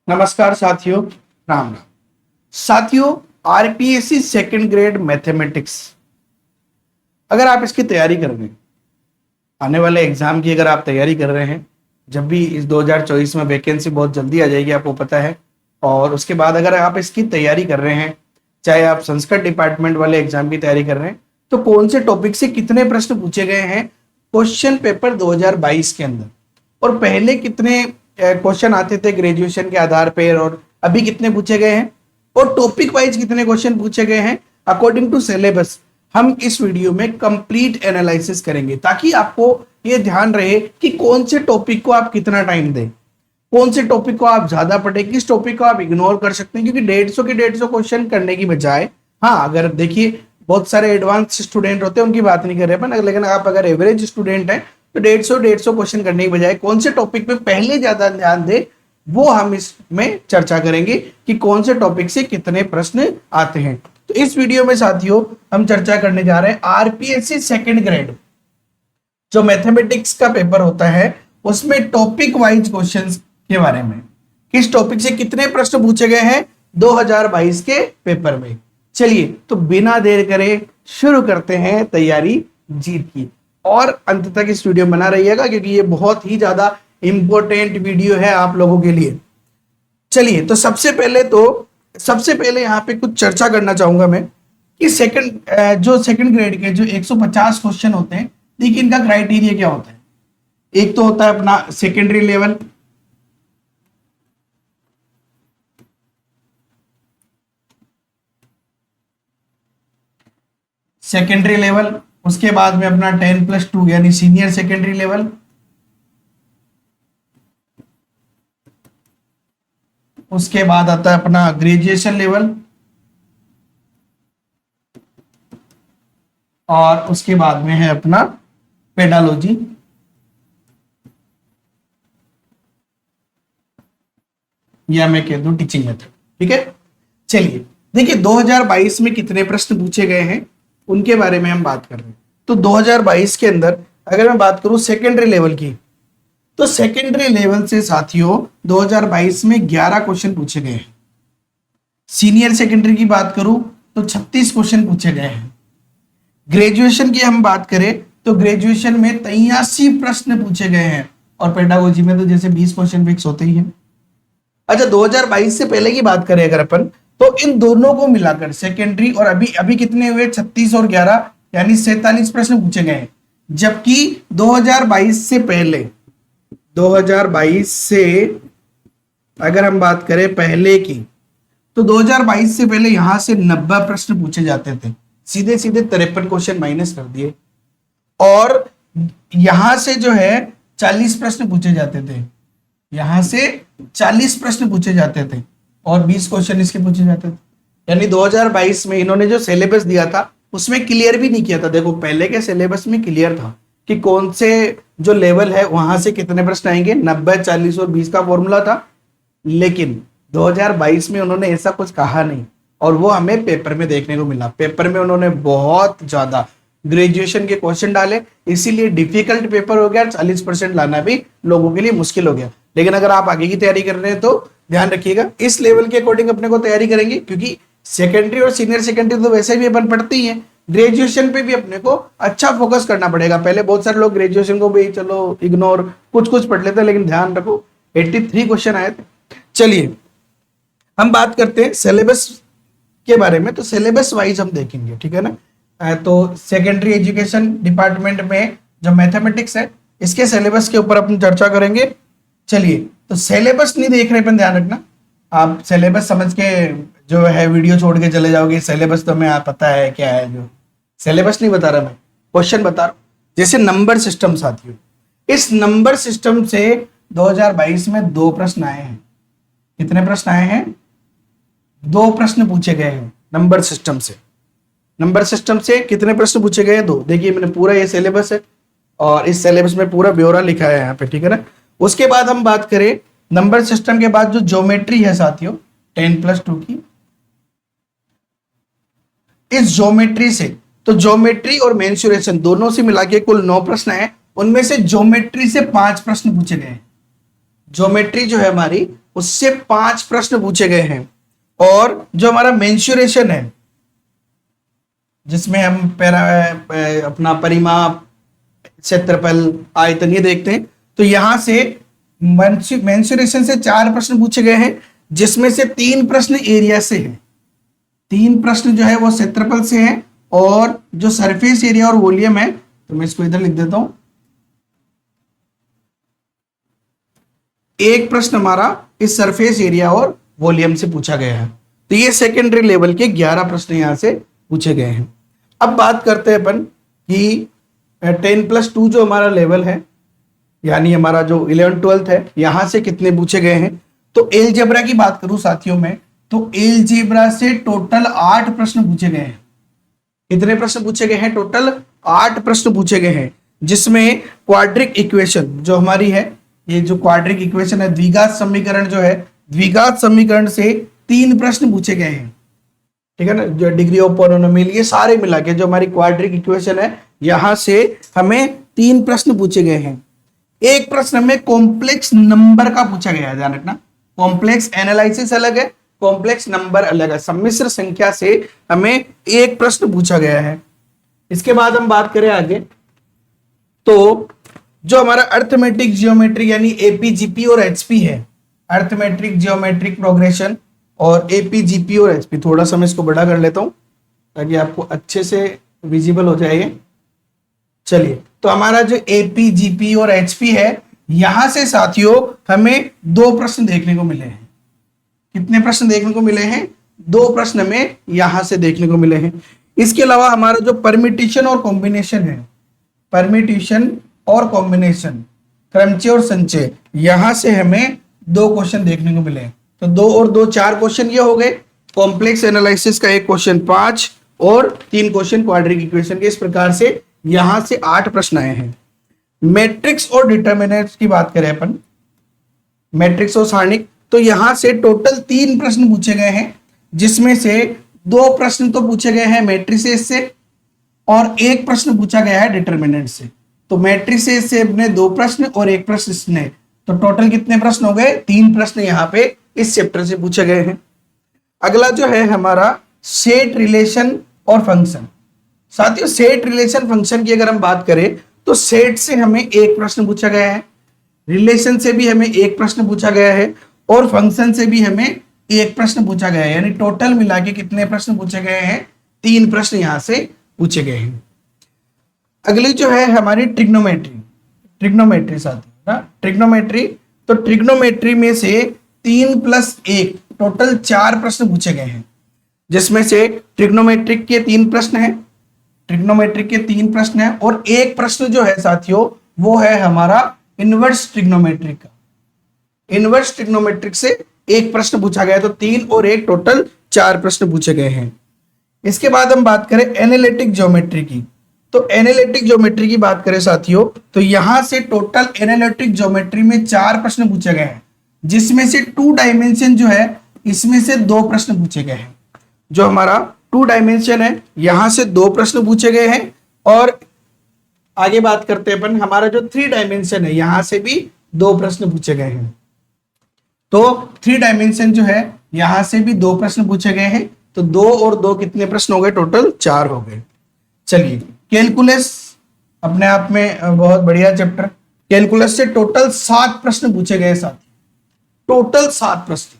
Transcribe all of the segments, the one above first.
नमस्कार साथियों, राम राम। साथियों, आरपीएससी सेकंड ग्रेड मैथमेटिक्स, अगर आप इसकी तैयारी कर रहे हैं, आने वाले एग्जाम की अगर आप तैयारी कर रहे हैं, जब भी इस 2024 में वैकेंसी बहुत जल्दी आ जाएगी, आपको पता है। और उसके बाद अगर आप इसकी तैयारी कर रहे हैं, चाहे आप संस्कृत डिपार्टमेंट वाले एग्जाम की तैयारी कर रहे हैं, तो कौन से टॉपिक से कितने प्रश्न पूछे गए हैं क्वेश्चन पेपर 2022 के अंदर, और पहले कितने क्वेश्चन आते थे ग्रेजुएशन के आधार पर, और अभी कितने पूछे गए हैं, और टॉपिक वाइज कितने क्वेश्चन पूछे गए हैं अकॉर्डिंग टू सिलेबस, हम इस वीडियो में कंप्लीट एनालिसिस करेंगे, ताकि आपको ये ध्यान रहे कि कौन से टॉपिक को आप कितना टाइम दें, कौन से टॉपिक को आप ज्यादा पढ़ें, किस टॉपिक को आप इग्नोर कर सकते हैं। क्योंकि 150 के 150 क्वेश्चन करने की बजाय, हाँ, अगर देखिए बहुत सारे एडवांस स्टूडेंट होते हैं, उनकी बात नहीं कर रहे अपन, लेकिन आप अगर एवरेज स्टूडेंट हैं तो 150 क्वेश्चन करने की बजाय कौन से टॉपिक पे पहले ज्यादा ध्यान दे, वो हम इसमें चर्चा करेंगे कि कौन से टॉपिक से कितने प्रश्न आते हैं। तो इस वीडियो में साथियों हम चर्चा करने जा रहे हैं आरपीएससी सेकंड ग्रेड जो मैथमेटिक्स का पेपर होता है, उसमें टॉपिक वाइज क्वेश्चंस के बारे में, किस टॉपिक से कितने प्रश्न पूछे गए हैं 2022 के पेपर में। चलिए तो बिना देर करे शुरू करते हैं तैयारी जीत की, और अंत तक इस वीडियो बना रहिएगा क्योंकि ये बहुत ही ज्यादा इंपॉर्टेंट वीडियो है आप लोगों के लिए। चलिए तो सबसे पहले यहाँ पे कुछ चर्चा करना चाहूंगा मैं कि सेकंड ग्रेड के जो 150 क्वेश्चन होते हैं, देखिए इनका क्राइटेरिया क्या होता है। एक तो होता है अपना सेकेंडरी लेवल, उसके बाद में अपना 10+2 यानी सीनियर सेकेंडरी लेवल, उसके बाद आता है अपना ग्रेजुएशन लेवल, और उसके बाद में है अपना पेडालॉजी, या मैं कह दूं टीचिंग मेथड। ठीक है, चलिए देखिए 2022 में कितने प्रश्न पूछे गए हैं उनके बारे में हम बात कर रहे हैं। तो 2022 के अंदर अगर मैं बात करूं सेकेंडरी लेवल की, तो सेकेंडरी लेवल से साथियों 2022 में 11 क्वेश्चन पूछे गए हैं। सीनियर सेकेंडरी की बात करूं तो 36 क्वेश्चन पूछे गए हैं। ग्रेजुएशन की हम बात करें तो ग्रेजुएशन में 83 प्रश्न पूछे गए हैं, और पेडागोजी में तो जैसे 20 क्वेश्चन फिक्स होते ही हैं। अच्छा, 2022 से पहले की बात करें अगर अपन, तो इन दोनों को मिलाकर सेकेंडरी और अभी कितने हुए, 36 और 11 यानी 47 प्रश्न पूछे गए हैं। जबकि 2022 से पहले, 2022 से अगर हम बात करें पहले की, तो 2022 से पहले यहां से 90 प्रश्न पूछे जाते थे, सीधे 53 क्वेश्चन माइनस कर दिए, और यहां से जो है 40 प्रश्न पूछे जाते थे, यहां से 40 प्रश्न पूछे जाते थे, और 20 क्वेश्चन इसके पूछे जाते थे। यानी 2022 में इन्होंने जो सिलेबस दिया था उसमें क्लियर भी नहीं किया था। देखो पहले के सिलेबस में क्लियर था कि कौन से जो लेवल है वहां से कितने प्रश्न आएंगे, 90, 40 और 20 का फॉर्मूला था। लेकिन 2022 में उन्होंने ऐसा कुछ कहा नहीं, और वो हमें पेपर में देखने को मिला। पेपर में उन्होंने बहुत ज्यादा ग्रेजुएशन के क्वेश्चन डाले, इसीलिए डिफिकल्ट पेपर हो गया, 40% लाना भी लोगों के लिए मुश्किल हो गया। लेकिन अगर आप आगे की तैयारी कर रहे हैं तो ध्यान रखिएगा, इस लेवल के अकॉर्डिंग अपने को तैयारी करेंगे, क्योंकि सेकेंडरी और सीनियर सेकेंडरी तो वैसे भी अपन पढ़ते ही हैं। ग्रेजुएशन पे भी अपने को अच्छा फोकस करना पड़ेगा। पहले बहुत सारे लोग ग्रेजुएशन को भी चलो इग्नोर कुछ पढ़ लेते हैं, लेकिन ध्यान रखो 83 क्वेश्चन आए थे। चलिए हम बात करते हैं सिलेबस के बारे में, तो सिलेबस वाइज हम देखेंगे, ठीक है ना। तो सेकेंडरी एजुकेशन डिपार्टमेंट में जो मैथमेटिक्स है, इसके सिलेबस के ऊपर अपन चर्चा करेंगे। चलिए तो सिलेबस नहीं देख रहे, पर ध्यान रखना, आप सिलेबस समझ के जो है वीडियो छोड़ के चले जाओगे। सिलेबस तो मैं पता है क्या है, जो सिलेबस नहीं बता रहा मैं, क्वेश्चन बता रहा हूं। जैसे नंबर सिस्टम साथियों, इस नंबर सिस्टम से 2022 में 2 प्रश्न आए हैं। कितने प्रश्न आए हैं? 2 प्रश्न पूछे गए हैं नंबर सिस्टम से। नंबर सिस्टम से कितने प्रश्न पूछे गए हैं? 2। देखिए मैंने पूरा ये सिलेबस है, और इस सिलेबस में पूरा ब्यौरा लिखा है यहाँ पे, ठीक है ना। उसके बाद हम बात करें नंबर सिस्टम के बाद जो ज्योमेट्री है साथियों 10+2 की, इस ज्योमेट्री से, तो ज्योमेट्री और मेंसुरेशन दोनों से मिला के कुल 9 प्रश्न है। उनमें से ज्योमेट्री से 5 प्रश्न पूछे गए। ज्योमेट्री जो है हमारी, उससे 5 प्रश्न पूछे गए हैं। और जो हमारा मेंसुरेशन है, जिसमें हम अपना परिमाप, क्षेत्रफल, आयतन ये देखते हैं, तो यहां से मेंसुरेशन से 4 प्रश्न पूछे गए हैं, जिसमें से 3 प्रश्न एरिया से हैं। 3 प्रश्न जो है वो क्षेत्रफल से है, और जो सरफेस एरिया और वॉल्यूम है, तो मैं इसको इधर लिख देता हूं। एक प्रश्न हमारा इस सरफेस एरिया और वॉल्यूम से पूछा गया है। तो ये सेकेंडरी लेवल के 11 प्रश्न यहां से पूछे गए हैं। अब बात करते हैं अपन कि 10+2 जो हमारा लेवल है, यानी हमारा जो 11th-12th है, यहां से कितने पूछे गए हैं। तो एलजेब्रा की बात करूं साथियों में, तो एलजेब्रा से टोटल 8 प्रश्न पूछे गए हैं। कितने प्रश्न पूछे गए हैं? टोटल 8 प्रश्न पूछे गए हैं, जिसमें क्वाड्रिक इक्वेशन जो हमारी है, ये जो क्वाड्रिक इक्वेशन है, द्विघात समीकरण जो है, द्विघात समीकरण से 3 प्रश्न पूछे गए हैं। ठीक है ना, जो डिग्री ऑफ पॉलिनोमियल, ये सारे मिला के जो हमारी क्वाड्रिक इक्वेशन है, यहां से हमें 3 प्रश्न पूछे गए हैं। एक प्रश्न हमें कॉम्प्लेक्स नंबर का पूछा गया है, ध्यान रखना। कॉम्प्लेक्स एनालिसिस अलग है, कॉम्प्लेक्स नंबर अलग है। सम्मिश्र संख्या से हमें एक प्रश्न पूछा गया है। इसके बाद हम बात करें आगे, तो जो हमारा अर्थमेटिक जियोमेट्री यानी एपीजीपी और एचपी है, अर्थमेट्रिक जियोमेट्रिक प्रोग्रेशन और एपीजीपी और एचपी, थोड़ा सा मैं इसको बड़ा कर लेता हूं ताकि आपको अच्छे से विजिबल हो जाए। चलिए, तो हमारा जो एपीजीपी और एचपी है, यहां से साथियों हमें 2 प्रश्न देखने को मिले हैं। कितने प्रश्न देखने को मिले हैं? 2 प्रश्न हमें यहां से देखने को मिले हैं। इसके अलावा हमारा जो परमिटेशन और कॉम्बिनेशन है, परमिटेशन और कॉम्बिनेशन, क्रमचय और संचय, यहां से हमें 2 क्वेश्चन देखने को मिले हैं। तो 2 और 2 4 क्वेश्चन ये हो गए। कॉम्प्लेक्स एनालिसिस का 1 क्वेश्चन 5 और 3 क्वेश्चन क्वाड्रिक इक्वेशन के। इस प्रकार से यहां से 8 प्रश्न आए हैं। मैट्रिक्स और डिटर्मिनेंट्स की बात करें अपन, मैट्रिक्स और सारणिक, तो यहां से टोटल 3 प्रश्न पूछे गए हैं, जिसमें से 2 प्रश्न तो पूछे गए हैं मैट्रिसेस से और 1 प्रश्न पूछा गया है डिटर्मिनेंट से। तो मैट्रिसेस से अपने 2 प्रश्न और 1 प्रश्न इसने, तो टोटल कितने प्रश्न हो गए? 3 प्रश्न यहां पे इस चैप्टर से पूछे गए हैं। अगला जो है हमारा सेट, रिलेशन और फंक्शन। साथियों, सेट, रिलेशन, फंक्शन की अगर हम बात करें, तो सेट से हमें 1 प्रश्न पूछा गया है, रिलेशन से भी हमें 1 प्रश्न पूछा गया है, और फंक्शन से भी हमें 1 प्रश्न पूछा गया है। यानी टोटल मिला के कितने प्रश्न पूछे गए हैं? 3 प्रश्न यहां से पूछे गए हैं। अगली जो है हमारी ट्रिग्नोमेट्री, ट्रिग्नोमेट्री साथियों ना, ट्रिग्नोमेट्री। तो ट्रिग्नोमेट्री में से 3+1 टोटल 4 प्रश्न पूछे गए हैं, जिसमें से ट्रिग्नोमेट्रिक के 3 प्रश्न हैं, ट्रिग्नोमेट्रिक के 3 प्रश्न हैं, और 1 प्रश्न जो है साथियों वो है हमारा इनवर्स ट्रिग्नोमेट्रिक का। इनवर्स ट्रिग्नोमेट्रिक से 1 प्रश्न पूछा गया, तो 3 और 1 टोटल 4 प्रश्न पूछे गए हैं। इसके बाद हम बात करें एनालिटिक ज्योमेट्री की, तो एनालिटिक ज्योमेट्री की बात करें साथियों, तो यहां से टोटल एनालिटिक ज्योमेट्री में 4 प्रश्न पूछे गए हैं, जिसमें से 2 डायमेंशन जो है इसमें से 2 प्रश्न पूछे गए हैं। जो हमारा 2 डायमेंशन है, यहां से 2 प्रश्न पूछे गए हैं। और आगे बात करते हैं अपन, हमारा जो 3 डायमेंशन है, यहां से भी 2 प्रश्न पूछे गए हैं। तो 3 डायमेंशन जो है, यहां से भी 2 प्रश्न पूछे गए हैं। तो 2 और 2 कितने प्रश्न हो गए? टोटल 4 हो गए। चलिए, कैलकुलस अपने आप में बहुत बढ़िया चैप्टर। कैलकुलस से टोटल 7 प्रश्न पूछे गए साथी, टोटल 7 प्रश्न।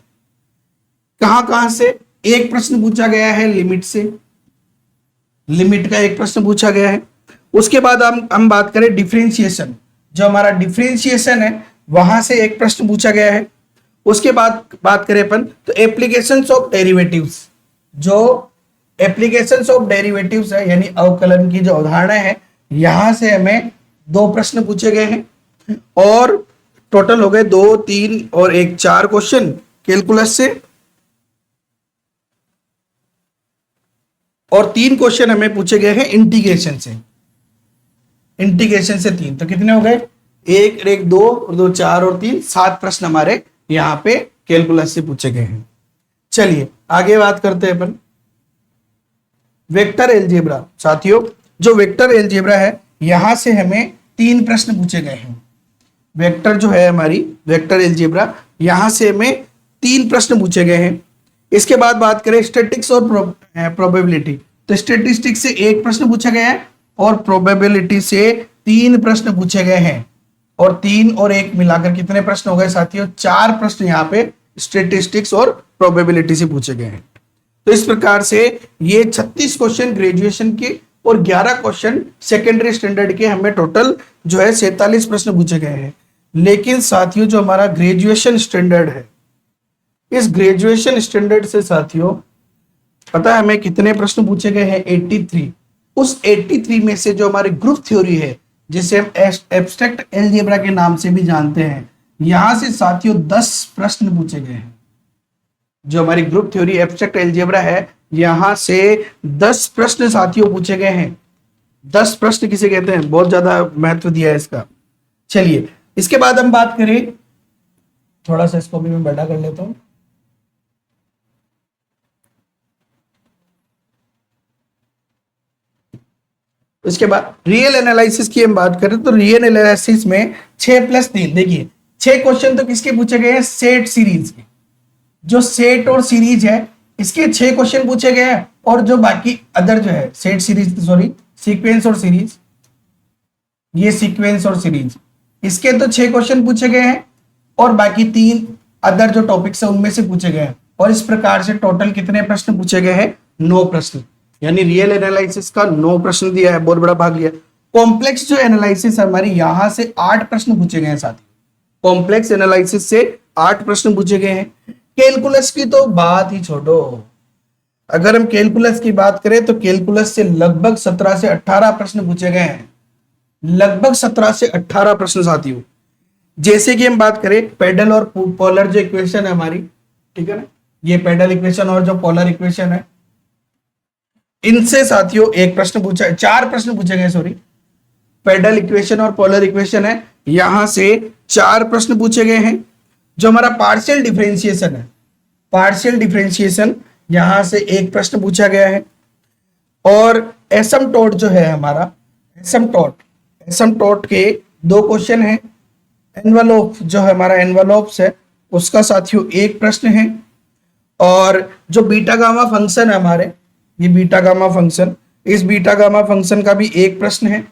कहां कहां से? 1 प्रश्न पूछा गया है लिमिट से, लिमिट का 1 प्रश्न पूछा गया है। उसके बाद हम बात करें डिफरेंशिएशन, जो हमारा डिफरेंशिएशन है वहां से 1 प्रश्न पूछा गया है। उसके बाद बात करें अपन तो एप्लीकेशंस ऑफ डेरिवेटिव्स, जो एप्लीकेशंस ऑफ डेरिवेटिव्स है यानी अवकलन की जो अवधारणा है, यहां से हमें 2 प्रश्न पूछे गए हैं। और टोटल हो गए 2, 3 और 1 4 क्वेश्चन कैलकुलस से, और 3 क्वेश्चन हमें पूछे गए हैं इंटीग्रेशन से। इंटीग्रेशन से 3, तो कितने हो गए? 1 1 2 और 2 4 और 3 7 प्रश्न हमारे यहां पे कैलकुलस से पूछे गए हैं। चलिए आगे बात करते हैं अपन वेक्टर एलजेब्रा। साथियों, जो वेक्टर एलजेब्रा है, यहां से हमें 3 प्रश्न पूछे गए हैं। वेक्टर जो है हमारी वेक्टर एलजेब्रा, यहां से हमें 3 प्रश्न पूछे गए हैं। इसके बाद बात करें स्टैटिस्टिक्स और प्रोबेबिलिटी, तो स्टैटिस्टिक्स से 1 प्रश्न पूछा गया है और प्रोबेबिलिटी से 3 प्रश्न पूछे गए हैं। और 3 और 1 मिलाकर कितने प्रश्न हो गए साथियों? 4 प्रश्न यहाँ पे स्टैटिस्टिक्स और प्रोबेबिलिटी से पूछे गए हैं। तो इस प्रकार से ये 36 क्वेश्चन ग्रेजुएशन के और 11 क्वेश्चन सेकेंडरी स्टैंडर्ड के हमें टोटल जो है 47 प्रश्न पूछे गए हैं। लेकिन साथियों जो हमारा ग्रेजुएशन स्टैंडर्ड है, इस ग्रेजुएशन स्टैंडर्ड से साथियों पता है हमें कितने प्रश्न पूछे गए हैं? 83। उस 83 में से जो हमारी ग्रुप थ्योरी है, जिसे हम एब्स्ट्रैक्ट अलजेब्रा के नाम से भी जानते हैं, यहां से साथियों 10 प्रश्न पूछे गए हैं। जो हमारी ग्रुप थ्योरी एब्स्ट्रैक्ट अलजेब्रा है, यहां से 10 प्रश्न साथियों पूछे गए हैं। 10 प्रश्न किसे कहते हैं? बहुत ज्यादा महत्व दिया है इसका। चलिए इसके बाद हम बात करें, थोड़ा सा इसको भी मैं बड़ा कर लेता हूं। उसके बाद रियल एनालिसिस की हम बात करें तो रियल एनालिसिस में 6+3, देखिए 6 क्वेश्चन तो किसके पूछे गए हैं? सेट सीरीज के। जो सेट और सीरीज है इसके 6 क्वेश्चन पूछे गए हैं, और जो बाकी अदर जो है सेट सीरीज सॉरी सीक्वेंस और सीरीज, ये सीक्वेंस और सीरीज, इसके तो 6 क्वेश्चन पूछे गए हैं और बाकी 3 अदर जो टॉपिक्स है उनमें से पूछे गए हैं। और इस प्रकार से टोटल कितने प्रश्न पूछे गए हैं? 9 प्रश्न, यानी रियल एनालिसिस का 9 प्रश्न दिया है, बहुत बड़ा भाग लिया। कॉम्प्लेक्स जो एनालिसिस है हमारी, यहां से 8 प्रश्न पूछे गए हैं साथी। कॉम्प्लेक्स एनालिसिस से 8 प्रश्न पूछे गए हैं। कैलकुलस की तो बात ही छोड़ो, अगर हम कैलकुलस की बात करें तो कैलकुलस से लगभग 17 से 18 प्रश्न पूछे गए हैं। लगभग 17 से 18 प्रश्न साथियों। जैसे कि हम बात करें पेडल और पोलर जो इक्वेशन है हमारी, ठीक है ना, ये पेडल इक्वेशन और जो पोलर इक्वेशन है, इनसे साथियों 1 प्रश्न पूछा, 4 प्रश्न पूछे गए सॉरी। पेडल इक्वेशन और पोलर इक्वेशन है, यहां से 4 प्रश्न पूछे गए हैं। जो हमारा पार्शियल डिफरेंशिएशन है, पार्शियल डिफरेंशिएशन, यहां से 1 प्रश्न पूछा गया है। और एसिम्पटोट जो है हमारा, एसिम्पटोट के 2 क्वेश्चन है। एनवेलोप जो हमारा एनवेलोप्स है उसका साथियों 1 प्रश्न है। और जो बीटा गामा फंक्शन है हमारे, ये बीटा गामा फंक्शन, इस बीटा गामा फंक्शन का भी 1 प्रश्न है।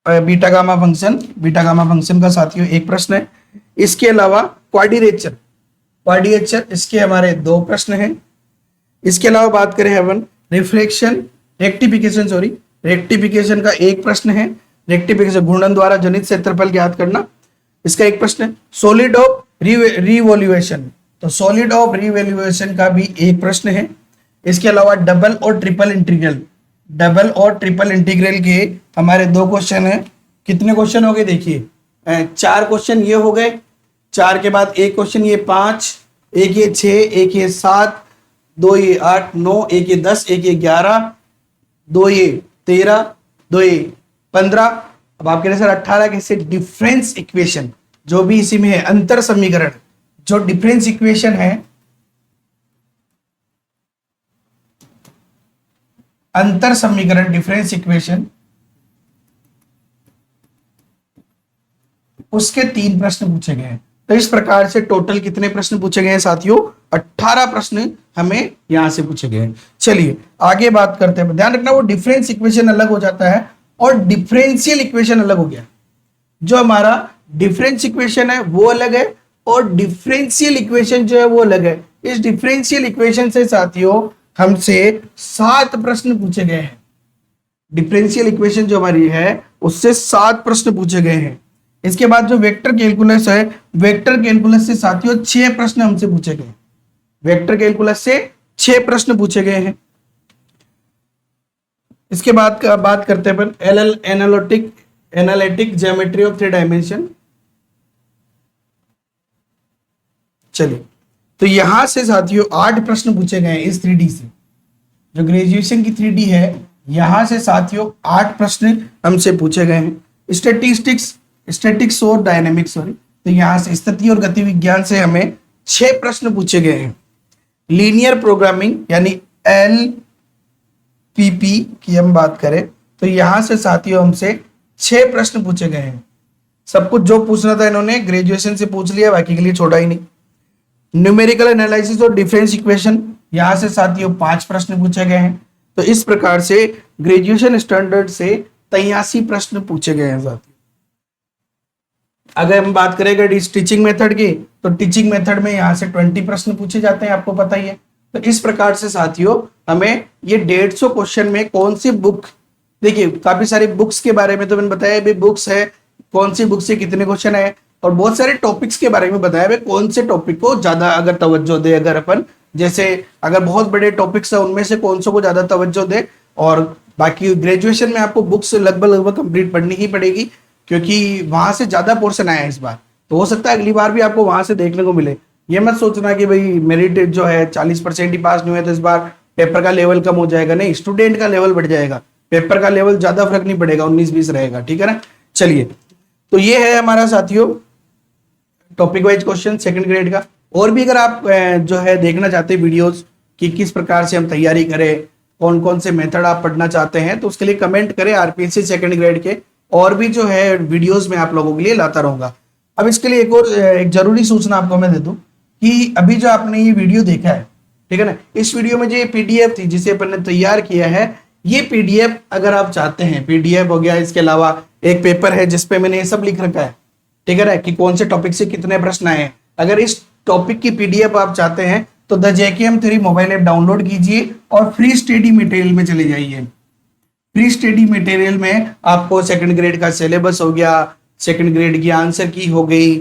बीटा गामा फंक्शन का साथियों 1 प्रश्न है। इसके अलावा क्वाड्रेचर, इसके हमारे 2 प्रश्न हैं। इसके अलावा बात करें अपन रेक्टिफिकेशन का 1 प्रश्न है। रेक्टिफिकेशन घूर्णन द्वारा जनित क्षेत्रफल ज्ञात करना, इसका 1 प्रश्न है। सॉलिड ऑफ रिवॉल्यूशन, तो सॉलिड ऑफ रिवॉल्यूशन का भी 1 प्रश्न है। इसके अलावा डबल और ट्रिपल इंटीग्रल के हमारे 2 क्वेश्चन है। कितने क्वेश्चन हो गए? देखिए 4 क्वेश्चन ये हो गए, 4 के बाद 1 क्वेश्चन ये 5, एक ये 6, एक ये 7, 2 ये 8, 9, एक ये 10, एक ये 11, 2 ये 13, 2 ये 15। अब आप कह रहे सर 18 कैसे? डिफरेंस इक्वेशन जो भी इसी में है, अंतर समीकरण, जो डिफरेंस इक्वेशन है, अंतर समीकरण डिफरेंस इक्वेशन, उसके 3 प्रश्न पूछे गए हैं। तो इस प्रकार से टोटल कितने प्रश्न पूछे गए हैं साथियों? 18 प्रश्न हमें यहां से पूछे गए हैं। चलिए आगे बात करते हैं। ध्यान रखना वो डिफरेंस इक्वेशन अलग हो जाता है और डिफरेंशियल इक्वेशन अलग हो गया। जो हमारा डिफरेंस इक्वेशन है वो अलग है और डिफरेंशियल इक्वेशन जो है वो अलग है। इस डिफरेंशियल इक्वेशन से साथियों हमसे 7 प्रश्न पूछे गए हैं। डिफरेंशियल इक्वेशन जो हमारी है उससे 7 प्रश्न पूछे गए हैं। इसके बाद जो वेक्टर कैलकुलस है, वेक्टर कैलकुलस से साथियों 6 प्रश्न हमसे पूछे गए। वेक्टर कैलकुलस से 6 प्रश्न पूछे गए हैं। इसके बाद बात करते हैं अपन एनालिटिक ज्योमेट्री ऑफ 3 डायमेंशन। चलिए तो यहां से साथियों 8 प्रश्न पूछे गए हैं इस 3D से। जो ग्रेजुएशन की 3D है, यहां से साथियों 8 प्रश्न हमसे पूछे गए हैं। स्टैटिक्स और डायनेमिक्स सॉरी, तो यहां से स्थिति और गति विज्ञान से हमें 6 प्रश्न पूछे गए हैं। लीनियर प्रोग्रामिंग यानी LPP की हम बात करें तो यहां से साथियों हमसे 6 प्रश्न पूछे गए हैं। सब कुछ जो पूछना था इन्होंने ग्रेजुएशन से पूछ लिया, बाकी के लिए छोड़ा ही नहीं। न्यूमेरिकल एनालिसिस और डिफरेंस इक्वेशन, यहां से साथियों 5 प्रश्न पूछे गए हैं। तो इस प्रकार से ग्रेजुएशन स्टैंडर्ड से 83 प्रश्न पूछे गए हैं साथियों। अगर हम बात करेंगे टीचिंग मेथड की, तो टीचिंग मेथड में यहाँ से 20 प्रश्न पूछे जाते हैं, आपको पता ही है। तो इस प्रकार से साथियों हमें ये 150 क्वेश्चन में कौन सी बुक, देखिए काफी सारी बुक्स के बारे में तो मैंने बताया भी, बुक्स है कौन सी बुक से कितने क्वेश्चन है, और बहुत सारे टॉपिक्स के बारे में बताया भाई कौन से टॉपिक को ज्यादा अगर तवज्जो दे, अगर अपन जैसे अगर बहुत बड़े टॉपिक्स है उनमें से कौन सा को ज्यादा तवज्जो दे। और बाकी ग्रेजुएशन में आपको बुक्स लगभग कंप्लीट पढ़नी ही पड़ेगी, क्योंकि वहां से ज्यादा पोर्शन आया है इस बार। तो हो सकता है अगली बार भी आपको वहां से देखने को मिले। ये मत सोचना कि भाई मेरिट जो है 40% ही पास नहीं हुए तो इस बार पेपर का लेवल कम हो जाएगा, नहीं, स्टूडेंट का लेवल बढ़ जाएगा, पेपर का लेवल ज्यादा फर्क नहीं पड़ेगा, 19-20 रहेगा, ठीक है ना। चलिए, तो ये है हमारा साथियों topic wise question second grade का। और भी अगर आप जो है देखना चाहते हैं वीडियोस कि किस प्रकार से हम तैयारी करें, कौन कौन से मेथड आप पढ़ना चाहते हैं, तो उसके लिए कमेंट करें। आरपीएससी सेकंड ग्रेड के और भी जो है वीडियोस में आप लोगों के लिए लाता रहूंगा। अब इसके लिए एक जरूरी सूचना आपको मैं दे दूं कि अभी जो आपने ये वीडियो देखा है, ठीक है ना, इस वीडियो में जो ये पीडीएफ थी जिसे अपन ने तैयार किया है, ये पीडीएफ अगर आप चाहते हैं, पीडीएफ हो गया, इसके अलावा एक पेपर है जिसपे मैंने ये सब लिख रखा है, ठीक है ना, कि कौन से टॉपिक से कितने प्रश्न आए हैं। अगर इस टॉपिक की पीडीएफ आप चाहते हैं तो the JKM theory mobile app download कीजिए और फ्री स्टडी मटेरियल में चले जाइए। फ्री स्टडी मटेरियल में आपको सेकंड ग्रेड का सिलेबस हो गया, सेकंड ग्रेड की आंसर की हो गई,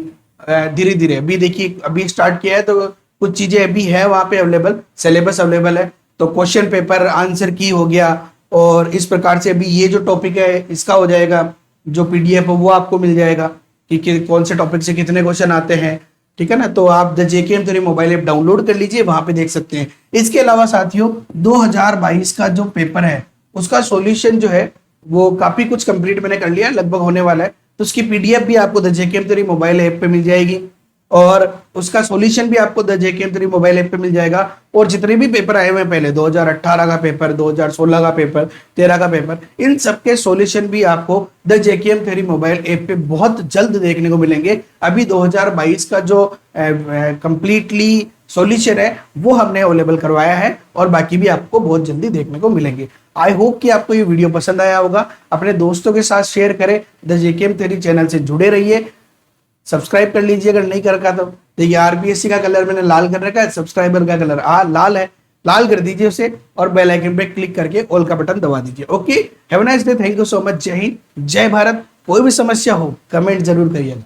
धीरे धीरे अभी देखिए अभी स्टार्ट किया है तो कुछ चीजें अभी है वहां पे अवेलेबल, सिलेबस अवेलेबल है। तो क्वेश्चन पेपर आंसर की हो गया, और इस प्रकार से अभी ये जो टॉपिक है इसका हो जाएगा, जो पीडीएफ है वो आपको मिल जाएगा कि कौन से टॉपिक से कितने क्वेश्चन आते हैं, ठीक है ना। तो आप the JKM theory mobile app download कर लीजिए, वहां पे देख सकते हैं। इसके अलावा साथियों 2022 का जो पेपर है उसका सॉल्यूशन जो है वो काफी कुछ कंप्लीट मैंने कर लिया, लगभग होने वाला है। तो उसकी पीडीएफ भी आपको the JKM theory mobile app पे मिल जाएगी, और उसका सॉल्यूशन भी आपको the JKM theory mobile app पे मिल जाएगा। और जितने भी पेपर आए हुए हैं पहले, 2018 का पेपर, 2016 का पेपर, 13 का पेपर, इन सबके सॉल्यूशन भी आपको the JKM theory mobile app पे बहुत जल्द देखने को मिलेंगे। अभी 2022 का जो कंप्लीटली सॉल्यूशन है वो हमने अवेलेबल करवाया है, और बाकी भी आपको बहुत जल्दी देखने को मिलेंगे। आई होप कि आपको ये वीडियो पसंद आया होगा। अपने दोस्तों के साथ शेयर करें, द जेकेएम थ्योरी चैनल से जुड़े रहिए, सब्सक्राइब कर लीजिए अगर नहीं कर रखा तो। देखिए आरपीएससी का कलर मैंने लाल कर रखा है, सब्सक्राइबर का कलर लाल है, लाल कर दीजिए उसे, और बेल आइकन पे क्लिक करके ऑल का बटन दबा दीजिए। Okay, have a nice day, thank you so much, जय हिंद, जय भारत। कोई भी समस्या हो कमेंट जरूर करिएगा।